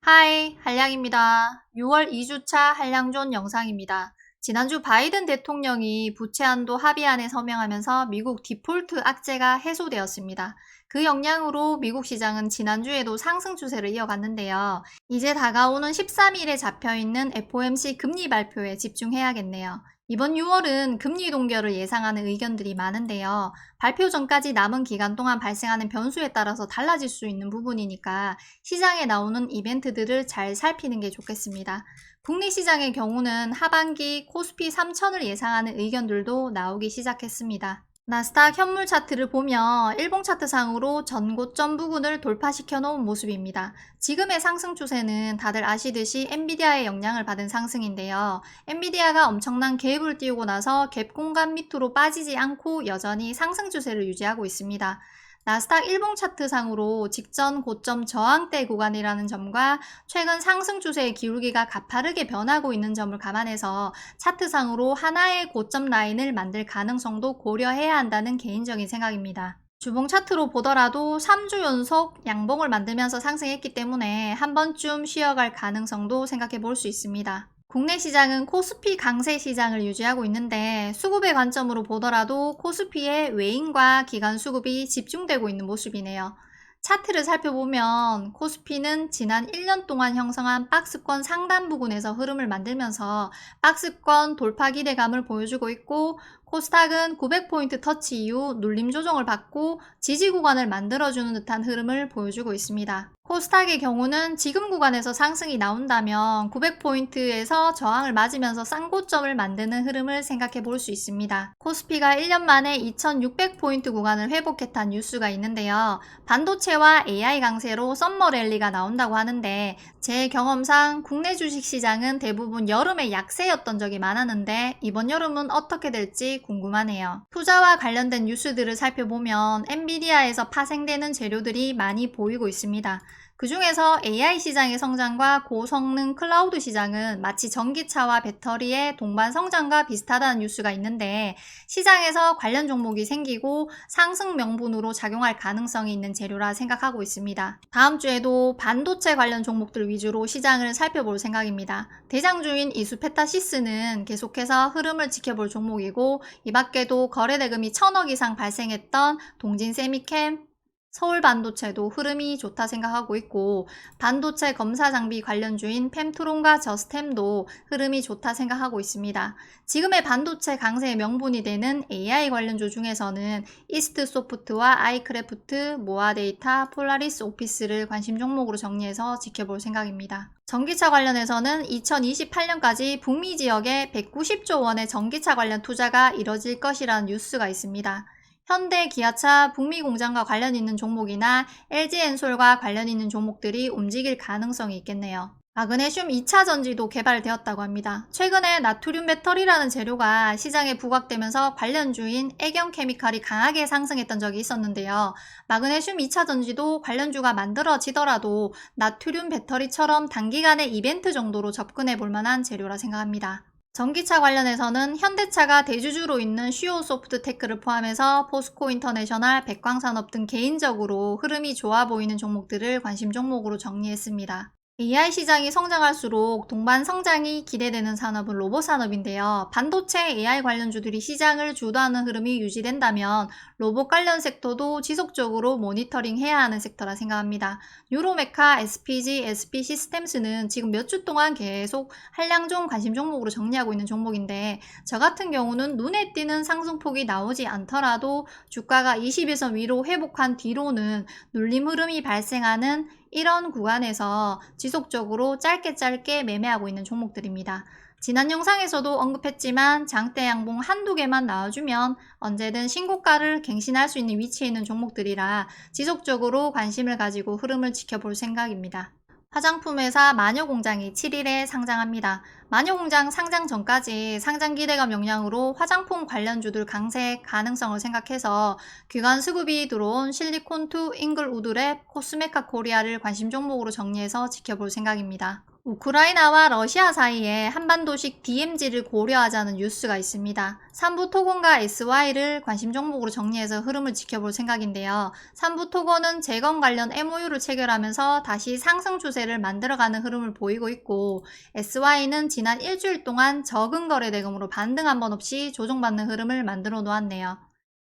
하이, 한량입니다. 6월 2주차 한량존 영상입니다. 지난주 바이든 대통령이 부채 한도 합의안에 서명하면서 미국 디폴트 악재가 해소되었습니다. 그 영향으로 미국 시장은 지난주에도 상승 추세를 이어갔는데요. 이제 다가오는 13일에 잡혀있는 FOMC 금리 발표에 집중해야겠네요. 이번 6월은 금리 동결을 예상하는 의견들이 많은데요. 발표 전까지 남은 기간 동안 발생하는 변수에 따라서 달라질 수 있는 부분이니까 시장에 나오는 이벤트들을 잘 살피는 게 좋겠습니다. 국내 시장의 경우는 하반기 코스피 3000을 예상하는 의견들도 나오기 시작했습니다. 나스닥 현물 차트를 보면 일봉 차트상으로 전고점 부근을 돌파시켜 놓은 모습입니다. 지금의 상승 추세는 다들 아시듯이 엔비디아의 영향을 받은 상승인데요. 엔비디아가 엄청난 갭을 띄우고 나서 갭 공간 밑으로 빠지지 않고 여전히 상승 추세를 유지하고 있습니다. 나스닥 일봉 차트상으로 직전 고점 저항대 구간이라는 점과 최근 상승 추세의 기울기가 가파르게 변하고 있는 점을 감안해서 차트상으로 하나의 고점 라인을 만들 가능성도 고려해야 한다는 개인적인 생각입니다. 주봉 차트로 보더라도 3주 연속 양봉을 만들면서 상승했기 때문에 한 번쯤 쉬어갈 가능성도 생각해 볼 수 있습니다. 국내 시장은 코스피 강세 시장을 유지하고 있는데 수급의 관점으로 보더라도 코스피의 외인과 기관 수급이 집중되고 있는 모습이네요. 차트를 살펴보면 코스피는 지난 1년 동안 형성한 박스권 상단 부근에서 흐름을 만들면서 박스권 돌파 기대감을 보여주고 있고, 코스닥은 900포인트 터치 이후 눌림 조정을 받고 지지 구간을 만들어주는 듯한 흐름을 보여주고 있습니다. 코스닥의 경우는 지금 구간에서 상승이 나온다면 900포인트에서 저항을 맞으면서 쌍고점을 만드는 흐름을 생각해 볼 수 있습니다. 코스피가 1년 만에 2600포인트 구간을 회복했다는 뉴스가 있는데요. 반도체와 AI 강세로 썸머 랠리가 나온다고 하는데, 제 경험상 국내 주식시장은 대부분 여름에 약세였던 적이 많았는데 이번 여름은 어떻게 될지 궁금하네요. 투자와 관련된 뉴스들을 살펴보면 엔비디아에서 파생되는 재료들이 많이 보이고 있습니다. 그 중에서 AI 시장의 성장과 고성능 클라우드 시장은 마치 전기차와 배터리의 동반 성장과 비슷하다는 뉴스가 있는데, 시장에서 관련 종목이 생기고 상승 명분으로 작용할 가능성이 있는 재료라 생각하고 있습니다. 다음 주에도 반도체 관련 종목들 위주로 시장을 살펴볼 생각입니다. 대장주인 이수페타시스는 계속해서 흐름을 지켜볼 종목이고, 이 밖에도 거래대금이 1000억 이상 발생했던 동진세미캠, 서울반도체도 흐름이 좋다 생각하고 있고, 반도체 검사 장비 관련주인 펨트론과 저스템도 흐름이 좋다 생각하고 있습니다. 지금의 반도체 강세의 명분이 되는 AI 관련주 중에서는 이스트소프트와 아이크래프트, 모아데이터, 폴라리스 오피스를 관심 종목으로 정리해서 지켜볼 생각입니다. 전기차 관련해서는 2028년까지 북미 지역에 190조 원의 전기차 관련 투자가 이뤄질 것이라는 뉴스가 있습니다. 현대, 기아차, 북미 공장과 관련 있는 종목이나 LG엔솔과 관련 있는 종목들이 움직일 가능성이 있겠네요. 마그네슘 2차 전지도 개발되었다고 합니다. 최근에 나트륨 배터리라는 재료가 시장에 부각되면서 관련주인 애경케미칼이 강하게 상승했던 적이 있었는데요. 마그네슘 2차 전지도 관련주가 만들어지더라도 나트륨 배터리처럼 단기간의 이벤트 정도로 접근해 볼 만한 재료라 생각합니다. 전기차 관련해서는 현대차가 대주주로 있는 쉬오소프트테크를 포함해서 포스코 인터내셔널, 백광산업 등 개인적으로 흐름이 좋아 보이는 종목들을 관심 종목으로 정리했습니다. AI 시장이 성장할수록 동반 성장이 기대되는 산업은 로봇 산업인데요. 반도체 AI 관련주들이 시장을 주도하는 흐름이 유지된다면 로봇 관련 섹터도 지속적으로 모니터링해야 하는 섹터라 생각합니다. 유로메카, SPG, SP시스템스는 지금 몇 주 동안 계속 한량종 관심 종목으로 정리하고 있는 종목인데, 저 같은 경우는 눈에 띄는 상승폭이 나오지 않더라도 주가가 21선 위로 회복한 뒤로는 눌림 흐름이 발생하는 이런 구간에서 지속적으로 짧게 매매하고 있는 종목들입니다. 지난 영상에서도 언급했지만 장대 양봉 한두 개만 나와주면 언제든 신고가를 갱신할 수 있는 위치에 있는 종목들이라 지속적으로 관심을 가지고 흐름을 지켜볼 생각입니다. 화장품 회사 마녀공장이 7일에 상장합니다. 마녀공장 상장 전까지 상장 기대감 영향으로 화장품 관련주들 강세 가능성을 생각해서 기관 수급이 들어온 실리콘2 잉글우드랩, 코스메카 코리아를 관심 종목으로 정리해서 지켜볼 생각입니다. 우크라이나와 러시아 사이에 한반도식 DMZ를 고려하자는 뉴스가 있습니다. 삼부토건과 SY를 관심 종목으로 정리해서 흐름을 지켜볼 생각인데요. 삼부토건은 재건 관련 MOU를 체결하면서 다시 상승 추세를 만들어가는 흐름을 보이고 있고, SY는 지난 일주일 동안 적은 거래 대금으로 반등 한 번 없이 조정받는 흐름을 만들어 놓았네요.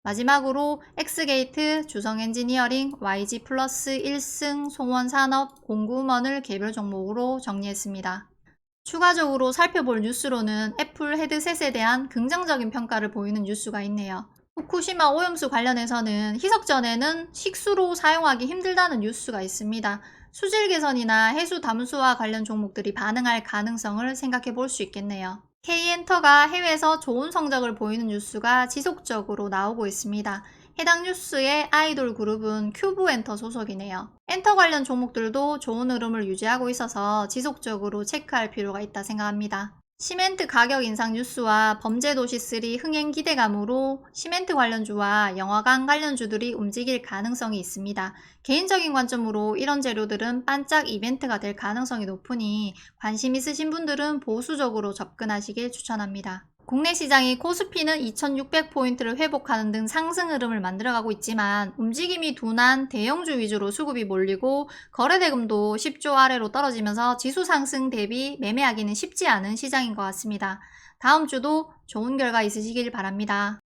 마지막으로 엑스게이트, 주성엔지니어링, YG플러스, 1승, 송원산업, 공구먼을 개별 종목으로 정리했습니다. 추가적으로 살펴볼 뉴스로는 애플 헤드셋에 대한 긍정적인 평가를 보이는 뉴스가 있네요. 후쿠시마 오염수 관련해서는 희석전에는 식수로 사용하기 힘들다는 뉴스가 있습니다. 수질 개선이나 해수 담수와 관련 종목들이 반응할 가능성을 생각해 볼 수 있겠네요. K엔터가 해외에서 좋은 성적을 보이는 뉴스가 지속적으로 나오고 있습니다. 해당 뉴스의 아이돌 그룹은 큐브엔터 소속이네요. 엔터 관련 종목들도 좋은 흐름을 유지하고 있어서 지속적으로 체크할 필요가 있다 생각합니다. 시멘트 가격 인상 뉴스와 범죄도시3 흥행 기대감으로 시멘트 관련주와 영화관 관련주들이 움직일 가능성이 있습니다. 개인적인 관점으로 이런 재료들은 반짝 이벤트가 될 가능성이 높으니 관심 있으신 분들은 보수적으로 접근하시길 추천합니다. 국내 시장이 코스피는 2600포인트를 회복하는 등 상승 흐름을 만들어가고 있지만 움직임이 둔한 대형주 위주로 수급이 몰리고 거래대금도 10조 아래로 떨어지면서 지수 상승 대비 매매하기는 쉽지 않은 시장인 것 같습니다. 다음 주도 좋은 결과 있으시길 바랍니다.